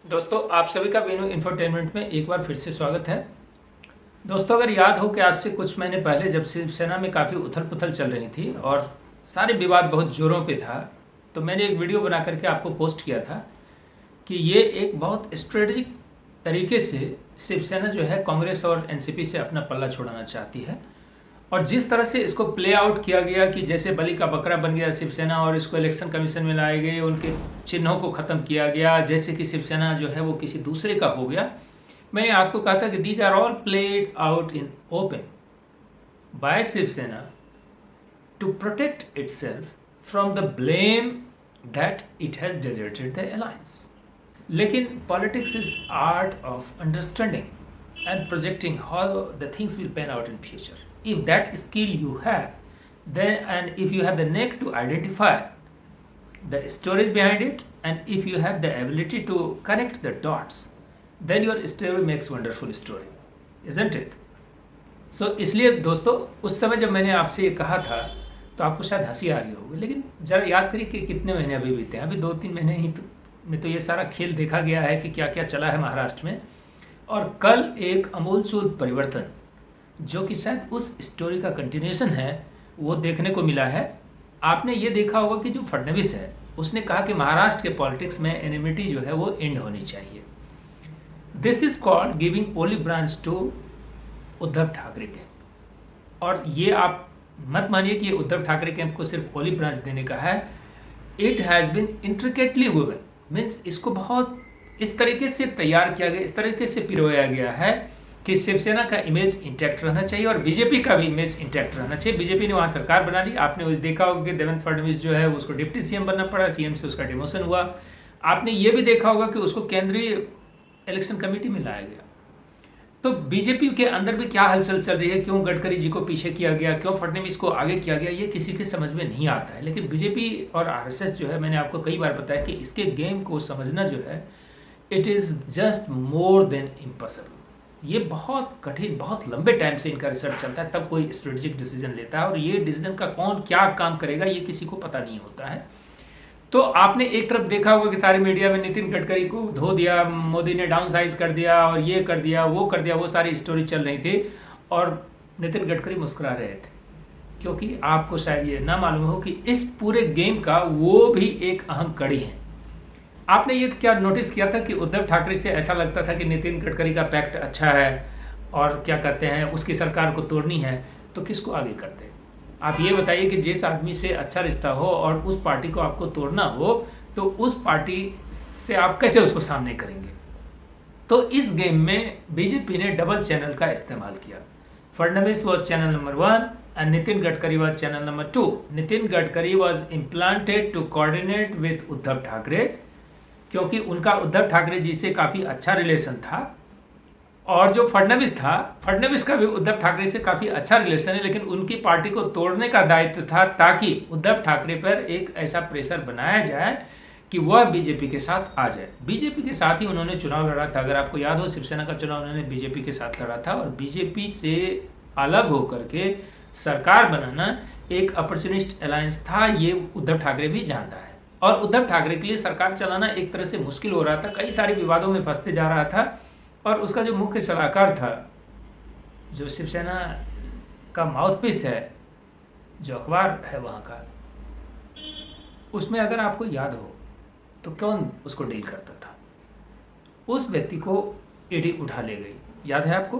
दोस्तों, आप सभी का वीनू इंफोटेनमेंट में एक बार फिर से स्वागत है। दोस्तों, अगर याद हो कि आज से कुछ महीने पहले जब शिवसेना में काफ़ी उथल-पुथल चल रही थी और सारे विवाद बहुत ज़ोरों पे था, तो मैंने एक वीडियो बना करके आपको पोस्ट किया था कि ये एक बहुत स्ट्रेटजिक तरीके से शिवसेना जो है कांग्रेस और एनसीपी से अपना पल्ला छुड़ाना चाहती है। और जिस तरह से इसको प्ले आउट किया गया कि जैसे बलि का बकरा बन गया शिवसेना और इसको इलेक्शन कमीशन में लाए गए, उनके चिन्हों को ख़त्म किया गया, जैसे कि शिवसेना जो है वो किसी दूसरे का हो गया। मैंने आपको कहा था कि these are all played out in open by Shiv Sena to protect itself from the blame that it has deserted the alliance. लेकिन politics is art of understanding and projecting how the things will pan out in future. If that skill you have, then and if you have the knack to identify the stories behind it, and if you have the ability to connect the dots, then your story makes wonderful story, isn't it? So इसलिए दोस्तों, उस समय जब मैंने आपसे ये कहा था तो आपको शायद हंसी आ रही होगी, लेकिन ज़रा याद करिए कि कितने महीने अभी बीते हैं। अभी 2-3 महीने ही में तो ये सारा खेल देखा गया है कि क्या क्या चला है महाराष्ट्र में। और कल एक अमूलचूल परिवर्तन जो कि शायद उस स्टोरी का कंटिन्यूएशन है वो देखने को मिला है। आपने ये देखा होगा कि जो फडणवीस है उसने कहा कि महाराष्ट्र के पॉलिटिक्स में एनिमिटी जो है वो एंड होनी चाहिए। This is called giving olive branch to Uddhav Thackeray camp. और ये आप मत मानिए कि ये उद्धव ठाकरे कैंप को सिर्फ ओलिव ब्रांच देने का है। It has been intricately woven, means इसको बहुत इस तरीके से तैयार किया गया, इस तरीके से पिरोया गया है कि शिवसेना का इमेज इंटैक्ट रहना चाहिए और बीजेपी का भी इमेज इंटैक्ट रहना चाहिए। बीजेपी ने वहाँ सरकार बना ली। आपने देखा होगा कि देवेंद्र फडणवीस जो है उसको डिप्टी सीएम बनना पड़ा, सीएम से उसका डिमोशन हुआ। आपने ये भी देखा होगा कि उसको केंद्रीय इलेक्शन कमेटी में लाया गया। तो बीजेपी के अंदर भी क्या हलचल चल रही है, क्यों गडकरी जी को पीछे किया गया, क्यों फडणवीस को आगे किया गया, ये किसी के समझ में नहीं आता है। लेकिन बीजेपी और आरएसएस जो है, मैंने आपको कई बार बताया कि इसके गेम को समझना जो है it is just more than impossible. ये बहुत कठिन, बहुत लंबे टाइम से इनका रिसर्च चलता है, तब कोई स्ट्रेटेजिक डिसीजन लेता है। और ये डिसीजन का कौन क्या काम करेगा ये किसी को पता नहीं होता है। तो आपने एक तरफ देखा होगा कि सारे मीडिया में नितिन गडकरी को धो दिया, मोदी ने डाउन साइज कर दिया और ये कर दिया, वो कर दिया, वो सारी स्टोरी चल रही थी और नितिन गडकरी मुस्कुरा रहे थे, क्योंकि आपको शायद ये ना मालूम हो कि इस पूरे गेम का वो भी एक अहम कड़ी है। आपने ये क्या नोटिस किया था कि उद्धव ठाकरे से ऐसा लगता था कि नितिन गडकरी का पैक्ट अच्छा है और क्या कहते हैं उसकी सरकार को तोड़नी है, तो किसको आगे करते? आप ये बताइए कि जिस आदमी से अच्छा रिश्ता हो और उस पार्टी को आपको तोड़ना हो तो उस पार्टी से आप कैसे उसको सामने करेंगे? तो इस गेम में बीजेपी ने डबल चैनल का इस्तेमाल किया। Fadnavis was channel number 1 and Nitin Gadkari was channel number 2. Nitin Gadkari was implanted to coordinate with Uddhav Thackeray, क्योंकि उनका उद्धव ठाकरे जी से काफ़ी अच्छा रिलेशन था। और जो फडणवीस था, फडणवीस का भी उद्धव ठाकरे से काफ़ी अच्छा रिलेशन है, लेकिन उनकी पार्टी को तोड़ने का दायित्व था ताकि उद्धव ठाकरे पर एक ऐसा प्रेशर बनाया जाए कि वह बीजेपी के साथ आ जाए। बीजेपी के साथ ही उन्होंने चुनाव लड़ा था। अगर आपको याद हो, शिवसेना का चुनाव उन्होंने बीजेपी के साथ लड़ा था और बीजेपी से अलग होकर के सरकार बनाना एक अपॉर्चुनिस्ट अलायंस था, ये उद्धव ठाकरे भी जानता है। और उद्धव ठाकरे के लिए सरकार चलाना एक तरह से मुश्किल हो रहा था, कई सारे विवादों में फंसते जा रहा था। और उसका जो मुख्य सलाहकार था, जो शिवसेना का माउथपीस है, जो अखबार है वहाँ का, उसमें अगर आपको याद हो तो कौन उसको डील करता था? उस व्यक्ति को ईडी उठा ले गई, याद है आपको?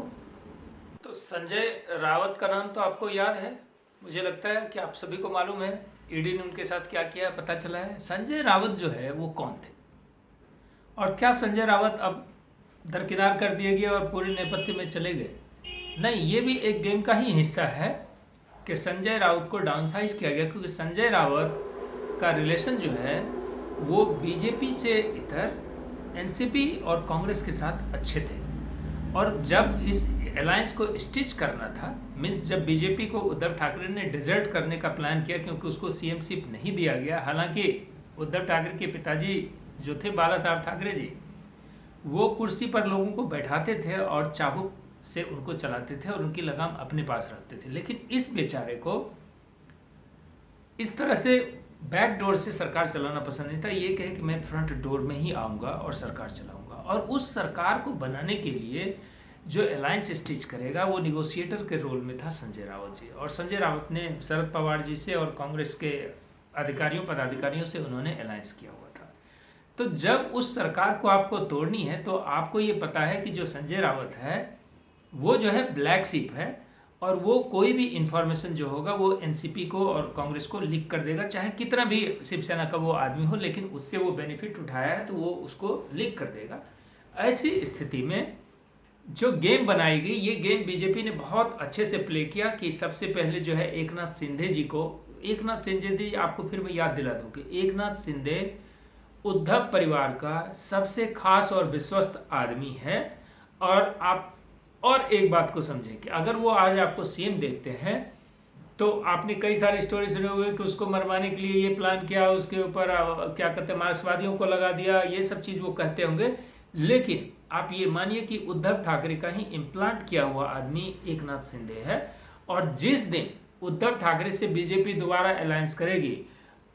तो संजय रावत का नाम तो आपको याद है, मुझे लगता है कि आप सभी को मालूम है ईडी ने उनके साथ क्या किया, पता चला है। संजय रावत जो है वो कौन थे और क्या संजय रावत अब दरकिनार कर दिए गए और पूरे नेपथ्य में चले गए? नहीं, ये भी एक गेम का ही हिस्सा है कि संजय रावत को डाउनसाइज किया गया, क्योंकि संजय रावत का रिलेशन जो है वो बीजेपी से इतर एनसीपी और कांग्रेस के साथ अच्छे थे। और जब इस अलायंस को स्टिच करना था, मीन्स जब बीजेपी को उद्धव ठाकरे ने डिजर्ट करने का प्लान किया क्योंकि उसको सीएमशिप नहीं दिया गया, हालांकि उद्धव ठाकरे के पिताजी जो थे बाला साहब ठाकरे जी, वो कुर्सी पर लोगों को बैठाते थे और चाबुक से उनको चलाते थे और उनकी लगाम अपने पास रखते थे। लेकिन इस बेचारे को इस तरह से बैक डोर से सरकार चलाना पसंद नहीं था। ये कहे कि मैं फ्रंट डोर में ही आऊँगा और सरकार चलाऊँगा। और उस सरकार को बनाने के लिए जो अलायंस स्टिच करेगा वो निगोशिएटर के रोल में था संजय राउत जी। और संजय राउत ने शरद पवार जी से और कांग्रेस के अधिकारियों पदाधिकारियों से उन्होंने अलायंस किया हुआ था। तो जब उस सरकार को आपको तोड़नी है तो आपको ये पता है कि जो संजय राउत है वो जो है ब्लैक शिप है, और वो कोई भी इंफॉर्मेशन जो होगा वो एनसीपी को और कांग्रेस को लीक कर देगा, चाहे कितना भी शिवसेना का वो आदमी हो, लेकिन उससे वो बेनिफिट उठाया है तो वो उसको लीक कर देगा। ऐसी स्थिति में जो गेम बनाई गई, ये गेम बीजेपी ने बहुत अच्छे से प्ले किया कि सबसे पहले जो है एकनाथ शिंदे जी को, एकनाथ शिंदे जी आपको फिर मैं याद दिला दूं कि एकनाथ शिंदे उद्धव परिवार का सबसे खास और विश्वस्त आदमी है। और आप और एक बात को समझें कि अगर वो आज आपको सीएम देखते हैं तो आपने कई सारे स्टोरी सुने हुए कि उसको मरवाने के लिए ये प्लान किया, उसके ऊपर क्या कहते हैं मार्क्सवादियों को लगा दिया, ये सब चीज़ वो कहते होंगे। लेकिन आप ये मानिए कि उद्धव ठाकरे का ही इम्प्लांट किया हुआ आदमी एकनाथ शिंदे है। और जिस दिन उद्धव ठाकरे से बीजेपी दोबारा अलायंस करेगी,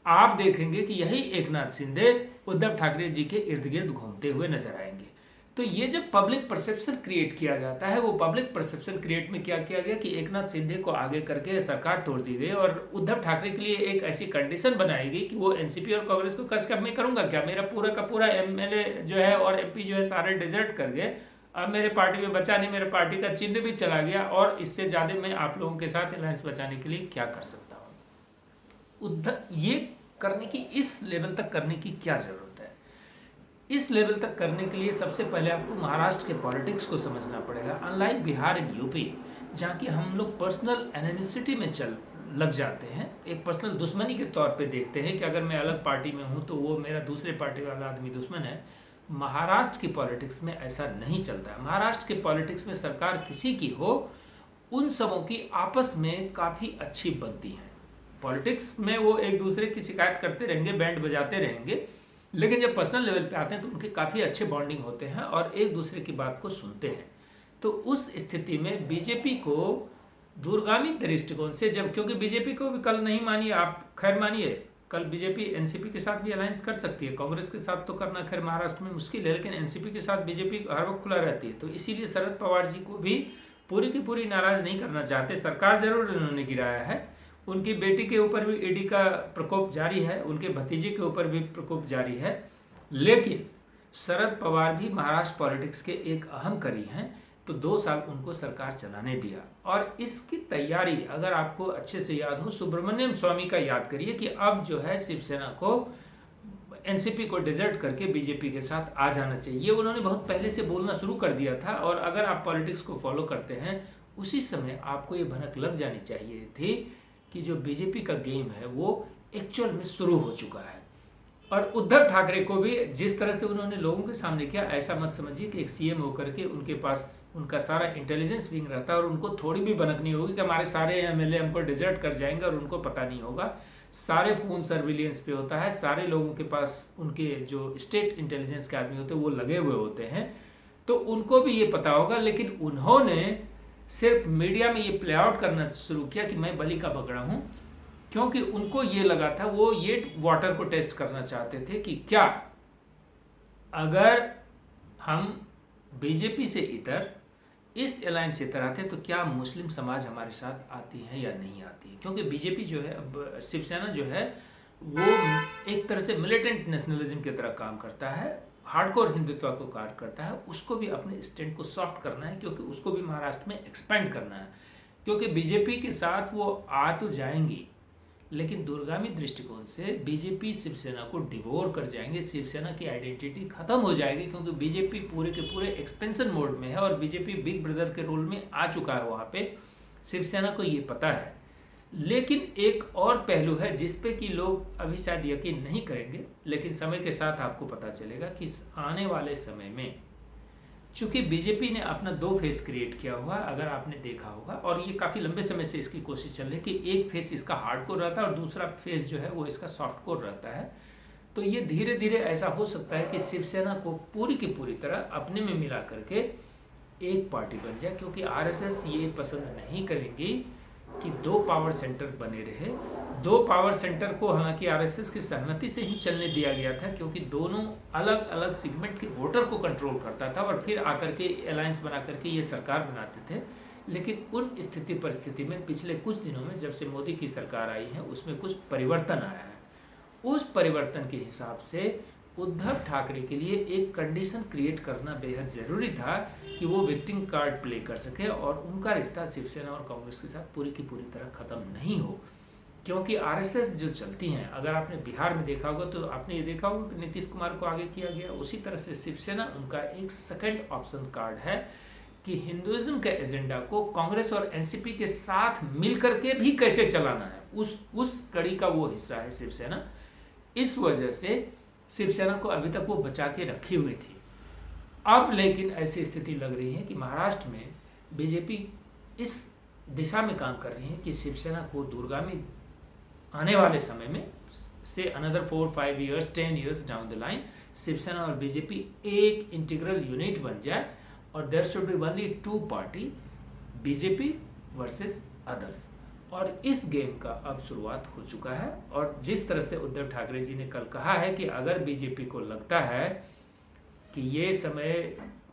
आप देखेंगे कि यही एकनाथ शिंदे उद्धव ठाकरे जी के इर्द गिर्द घूमते हुए नजर आएंगे। तो ये जब पब्लिक परसेप्शन क्रिएट किया जाता है, वो पब्लिक परसेप्शन क्रिएट में क्या किया गया कि एकनाथ शिंदे को आगे करके सरकार तोड़ दी गई और उद्धव ठाकरे के लिए एक ऐसी कंडीशन बनाई गई कि वो एनसीपी और कांग्रेस को कस कर मैं करूंगा क्या, मेरा पूरा का पूरा एमएलए जो है और एमपी जो है सारे डिजर्ट कर गए, अब मेरे पार्टी में बचा नहीं, मेरे पार्टी का चिन्ह भी चला गया, और इससे ज्यादा मैं आप लोगों के साथ अलायंस बचाने के लिए क्या कर सकता हूँ। उद्धव ये करने की, इस लेवल तक करने की क्या जरूरत है? इस लेवल तक करने के लिए सबसे पहले आपको महाराष्ट्र के पॉलिटिक्स को समझना पड़ेगा। अनलाइक बिहार एंड यूपी, जहाँ की हम लोग पर्सनल एनिमिसिटी में लग जाते हैं, एक पर्सनल दुश्मनी के तौर पे देखते हैं कि अगर मैं अलग पार्टी में हूँ तो वो मेरा दूसरे पार्टी वाला आदमी दुश्मन है। महाराष्ट्र की पॉलिटिक्स में ऐसा नहीं चलता है। महाराष्ट्र के पॉलिटिक्स में सरकार किसी की हो, उन सबों की आपस में काफ़ी अच्छी बनती है। पॉलिटिक्स में वो एक दूसरे की शिकायत करते रहेंगे, बैंड बजाते रहेंगे, लेकिन जब पर्सनल लेवल पे आते हैं तो उनके काफ़ी अच्छे बॉन्डिंग होते हैं और एक दूसरे की बात को सुनते हैं। तो उस स्थिति में बीजेपी को दूरगामी दृष्टिकोण से, जब क्योंकि बीजेपी को भी कल नहीं मानिए आप, खैर मानिए कल बीजेपी एनसीपी के साथ भी अलायंस कर सकती है, कांग्रेस के साथ तो करना खैर महाराष्ट्र में मुश्किल है, लेकिन एनसीपी के साथ बीजेपी हर वक्त खुला रहती है। तो इसीलिए शरद पवार जी को भी पूरी की पूरी नाराज नहीं करना चाहते। सरकार जरूर उन्होंने गिराया है, उनकी बेटी के ऊपर भी ईडी का प्रकोप जारी है, उनके भतीजे के ऊपर भी प्रकोप जारी है, लेकिन शरद पवार भी महाराष्ट्र पॉलिटिक्स के एक अहम कड़ी हैं। तो 2 साल उनको सरकार चलाने दिया, और इसकी तैयारी अगर आपको अच्छे से याद हो, सुब्रमण्यम स्वामी का याद करिए कि अब जो है शिवसेना को एनसीपी को डिजर्ट करके बीजेपी के साथ आ जाना चाहिए। ये उन्होंने बहुत पहले से बोलना शुरू कर दिया था, और अगर आप पॉलिटिक्स को फॉलो करते हैं उसी समय आपको ये भनक लग जानी चाहिए थी कि जो बीजेपी का गेम है वो एक्चुअल में शुरू हो चुका है। और उद्धव ठाकरे को भी जिस तरह से उन्होंने लोगों के सामने किया, ऐसा मत समझिए कि एक सीएम होकर के उनके पास उनका सारा इंटेलिजेंस विंग रहता है और उनको थोड़ी भी भनक नहीं होगी कि हमारे सारे एमएलए हमको डिजर्ट कर जाएंगे और उनको पता नहीं होगा। सारे फोन सर्विलियंस पे होता है, सारे लोगों के पास उनके जो स्टेट इंटेलिजेंस के आदमी होते हैं वो लगे हुए होते हैं, तो उनको भी ये पता होगा। लेकिन उन्होंने सिर्फ मीडिया में ये प्ले आउट करना शुरू किया कि मैं बलि का बकरा हूँ, क्योंकि उनको ये लगा था, वो ये वाटर को टेस्ट करना चाहते थे कि क्या अगर हम बीजेपी से इतर इस अलायंस से इतर आते हैं तो क्या मुस्लिम समाज हमारे साथ आती है या नहीं आती है। क्योंकि बीजेपी जो है, अब शिवसेना जो है, वो एक तरह से मिलिटेंट नेशनलिज्म की तरह काम करता है, हार्डकोर हिंदुत्व को कार्य करता है। उसको भी अपने स्टैंड को सॉफ्ट करना है, क्योंकि उसको भी महाराष्ट्र में एक्सपेंड करना है। क्योंकि बीजेपी के साथ वो आ तो जाएंगी, लेकिन दूरगामी दृष्टिकोण से बीजेपी शिवसेना को डिवोर कर जाएंगे, शिवसेना की आइडेंटिटी खत्म हो जाएगी, क्योंकि बीजेपी पूरे के पूरे एक्सपेंशन मोड में है और बीजेपी बिग ब्रदर के रोल में आ चुका है वहाँ पे। शिवसेना को ये पता है। लेकिन एक और पहलू है जिस पे कि लोग अभी शायद यकीन नहीं करेंगे, लेकिन समय के साथ आपको पता चलेगा कि आने वाले समय में, चूंकि बीजेपी ने अपना 2 फेस क्रिएट किया हुआ, अगर आपने देखा होगा, और ये काफ़ी लंबे समय से इसकी कोशिश चल रही है कि एक फेस इसका हार्डकोर रहता है और दूसरा फेस जो है वो इसका सॉफ्टकोर रहता है। तो ये धीरे धीरे ऐसा हो सकता है कि शिवसेना को पूरी की पूरी तरह अपने में मिला करके एक पार्टी बन जाए, क्योंकि आरएसएस ये पसंद नहीं करेंगी कि 2 पावर सेंटर बने रहे। दो पावर सेंटर को हालांकि आरएसएस की सहमति से ही चलने दिया गया था, क्योंकि दोनों अलग अलग सेगमेंट के वोटर को कंट्रोल करता था और फिर आकर के अलायंस बना करके ये सरकार बनाते थे। लेकिन उन स्थिति परिस्थिति में पिछले कुछ दिनों में जब से मोदी की सरकार आई है उसमें कुछ परिवर्तन आया है। उस परिवर्तन के हिसाब से उद्धव ठाकरे के लिए एक कंडीशन क्रिएट करना बेहद ज़रूरी था कि वो विक्टिम कार्ड प्ले कर सके और उनका रिश्ता शिवसेना और कांग्रेस के साथ पूरी की पूरी तरह ख़त्म नहीं हो। क्योंकि आरएसएस जो चलती हैं, अगर आपने बिहार में देखा होगा तो आपने ये देखा होगा कि नीतीश कुमार को आगे किया गया, उसी तरह से शिवसेना उनका एक सेकंड ऑप्शन कार्ड है कि हिंदुइज्म के एजेंडा को कांग्रेस और एनसीपी के साथ मिलकर के भी कैसे चलाना है, उस कड़ी का वो हिस्सा है शिवसेना। इस वजह से शिवसेना को अभी तक वो बचा के रखी हुई थी। अब लेकिन ऐसी स्थिति लग रही है कि महाराष्ट्र में बीजेपी इस दिशा में काम कर रही है कि शिवसेना को दूरगामी आने वाले समय में से another 4-5 years 10 years down the line Shiv Sena और बीजेपी एक इंटीग्रल यूनिट बन जाए और there should be only 2 party, BJP versus others. और इस गेम का अब शुरुआत हो चुका है। और जिस तरह से उद्धव ठाकरे जी ने कल कहा है कि अगर बीजेपी को लगता है कि ये समय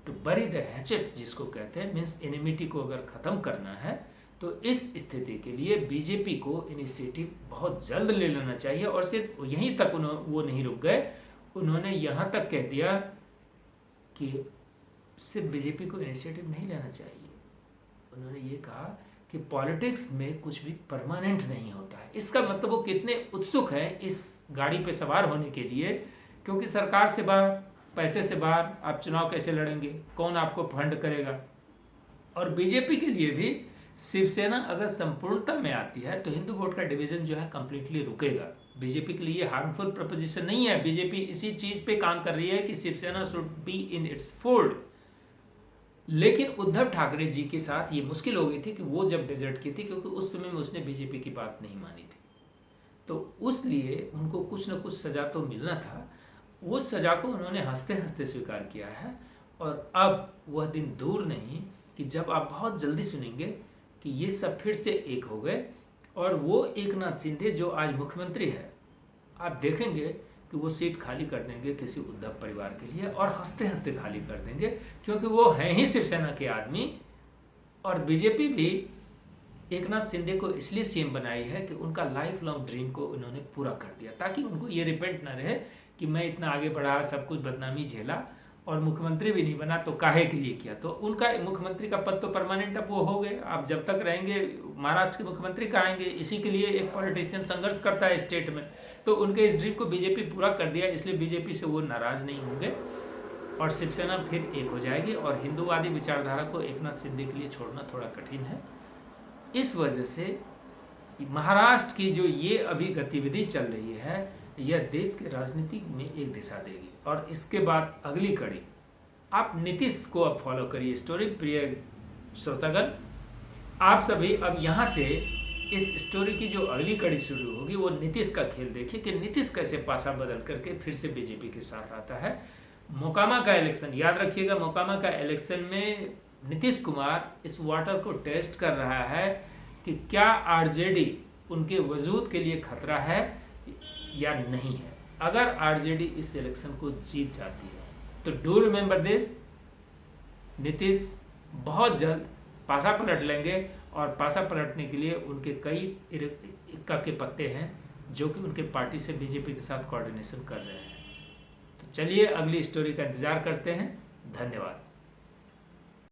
टू बरी द हैचेट जिसको कहते हैं, मीन्स एनिमिटी को अगर ख़त्म करना है, तो इस स्थिति के लिए बीजेपी को इनिशिएटिव बहुत जल्द ले लेना चाहिए। और सिर्फ यहीं तक वो नहीं रुक गए, उन्होंने यहाँ तक कह दिया कि सिर्फ बीजेपी को इनिशिएटिव नहीं लेना चाहिए, उन्होंने ये कहा कि पॉलिटिक्स में कुछ भी परमानेंट नहीं होता है। इसका मतलब वो कितने उत्सुक हैं इस गाड़ी पे सवार होने के लिए, क्योंकि सरकार से बाहर, पैसे से बाहर आप चुनाव कैसे लड़ेंगे, कौन आपको फंड करेगा। और बीजेपी के लिए भी शिवसेना अगर संपूर्णता में आती है तो हिंदू वोट का डिवीजन जो है कंप्लीटली रुकेगा। बीजेपी के लिए हार्मफुल प्रपोजिशन नहीं है। बीजेपी इसी चीज पे काम कर रही है कि Shiv Sena should be in its fold. लेकिन उद्धव ठाकरे जी के साथ ये मुश्किल हो गई थी कि वो जब डेजर्ट की थी, क्योंकि उस समय में उसने बीजेपी की बात नहीं मानी थी, तो उसलिए उनको कुछ न कुछ सजा तो मिलना था। उस सजा को उन्होंने हंसते हंसते स्वीकार किया है। और अब वह दिन दूर नहीं कि जब आप बहुत जल्दी सुनेंगे कि ये सब फिर से एक हो गए और वो एकनाथ शिंदे जो आज मुख्यमंत्री है, आप देखेंगे कि वो सीट खाली कर देंगे किसी उद्धव परिवार के लिए, और हंसते हंसते खाली कर देंगे, क्योंकि वो हैं ही शिवसेना के आदमी। और बीजेपी भी एकनाथ शिंदे को इसलिए सीएम बनाई है कि उनका लाइफ लॉन्ग ड्रीम को उन्होंने पूरा कर दिया, ताकि उनको ये रिपेंट ना रहे कि मैं इतना आगे बढ़ा, सब कुछ बदनामी झेला और मुख्यमंत्री भी नहीं बना, तो काहे के लिए किया। तो उनका मुख्यमंत्री का पद तो परमानेंट अब वो हो गए। आप जब तक रहेंगे महाराष्ट्र के मुख्यमंत्री कहेंगे, इसी के लिए एक पॉलिटिशियन संघर्ष करता है स्टेट में, तो उनके इस ड्रीम को बीजेपी पूरा कर दिया, इसलिए बीजेपी से वो नाराज नहीं होंगे और शिवसेना फिर एक हो जाएगी। और हिंदूवादी विचारधारा को एकनाथ शिंदे के लिए छोड़ना थोड़ा कठिन है। इस वजह से महाराष्ट्र की जो ये अभी गतिविधि चल रही है, यह देश के राजनीति में एक दिशा देगी। और इसके बाद अगली कड़ी आप नीतीश को अब फॉलो करिए स्टोरी। प्रिय श्रोतागण, आप सभी अब यहाँ से इस स्टोरी की जो अगली कड़ी शुरू होगी वो नीतीश का खेल देखिए कि नीतीश कैसे पासा बदल करके फिर से बीजेपी के साथ आता है। मोकामा का इलेक्शन याद रखिएगा, मोकामा का इलेक्शन में नीतीश कुमार इस वाटर को टेस्ट कर रहा है कि क्या आरजेडी उनके वजूद के लिए खतरा है या नहीं है। अगर आरजेडी इस इलेक्शन को जीत जाती है तो डू रिमेंबर दिस, नीतीश बहुत जल्द पासा पलट लेंगे। और पासा पलटने के लिए उनके कई इक्का के पत्ते हैं जो कि उनके पार्टी से बीजेपी के साथ कोऑर्डिनेशन कर रहे हैं। तो चलिए अगली स्टोरी का इंतजार करते हैं। धन्यवाद।